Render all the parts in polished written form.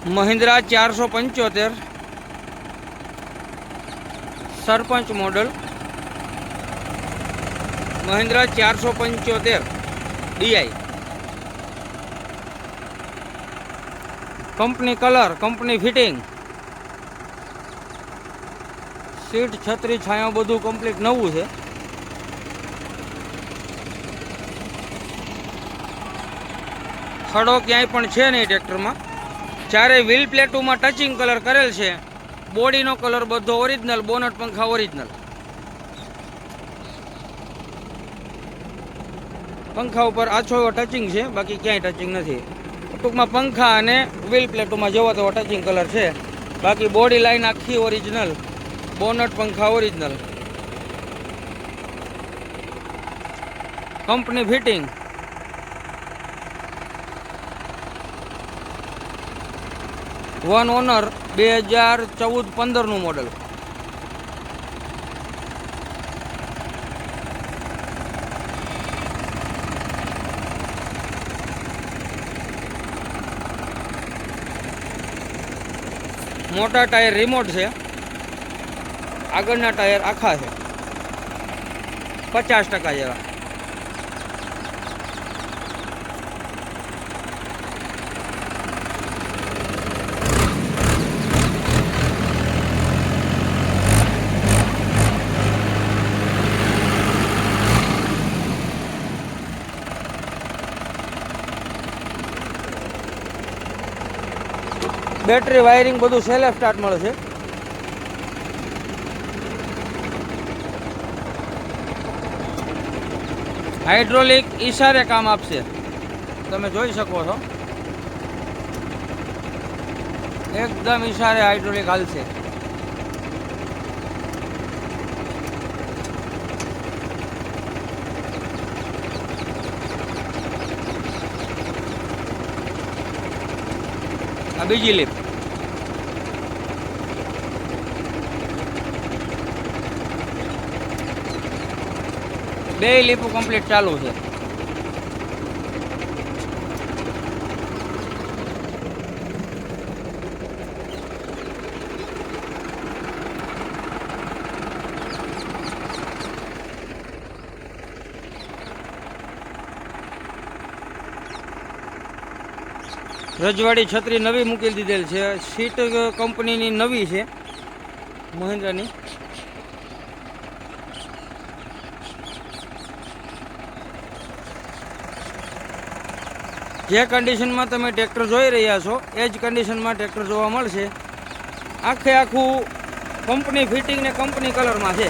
Mahindra 475 sarpanch model, Mahindra 475 DI, company colour, company fitting, seat छतरी छाया बधु complete नवू है। खड़ो क्यांय पण छे नहीं ट्रेक्टर में। चारे व्हील प्लेटों में टचिंग कलर करेल छे। बॉडी नो कलर बधो ओरिजिनल, बोनट पंखा ओरिजिनल, पंखा पर आछो एवो टचिंग है, बाकी क्यांय टचिंग नहीं। टूंक में पंखा अने व्हील प्लेटों में जेवो तेवो टचिंग कलर है, बाकी बॉडी लाइन आखी ओरिजिनल, बोनट पंखा original, company fitting, one owner 2014-15 નું मॉडल। मोटा टायर रिमोट है, आगळना टायर आखा है 50% जेवा। बैटरी वायरिंग बधु सेल्फ स्टार्ट मळे छे। हाइड्रोलिक इशारे काम आपसे, तमे जोई शको छो। एकदम इशारे हाइड्रोलिक हालशे। आ बीजी लिप, बे लिप कम्प्लीट चालू है। रजवाड़ी छतरी नवी मूकी दीधेल है। सीट कंपनी नी नवी है, महिंद्रा नी। जे कंडीशन में तमे ट्रेक्टर जोई रह्या छो एज कंडीशन में ट्रेक्टर जोवा मळशे। आखे आखू कंपनी फिटिंग ने कंपनी कलर में है,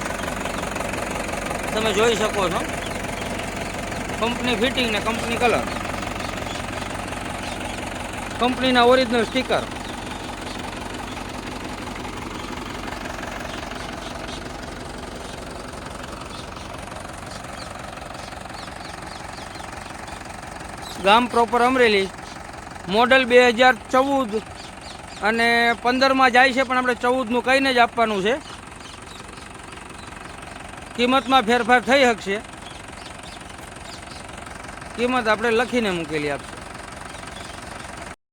तमे जोई शको छो। कंपनी फिटिंग ने कंपनी कलर, कंपनी ना ओरिजिनल स्टीकर, गाम प्रॉपर अमरेली। मॉडल 2014 અને 15 માં જાય છે, પણ આપણે 14 નું કહીને જ આપવાનું છે। કિંમતમાં ફેરફાર થઈ શકશે, કિંમત આપણે લખીને મૂકેલી આપશે।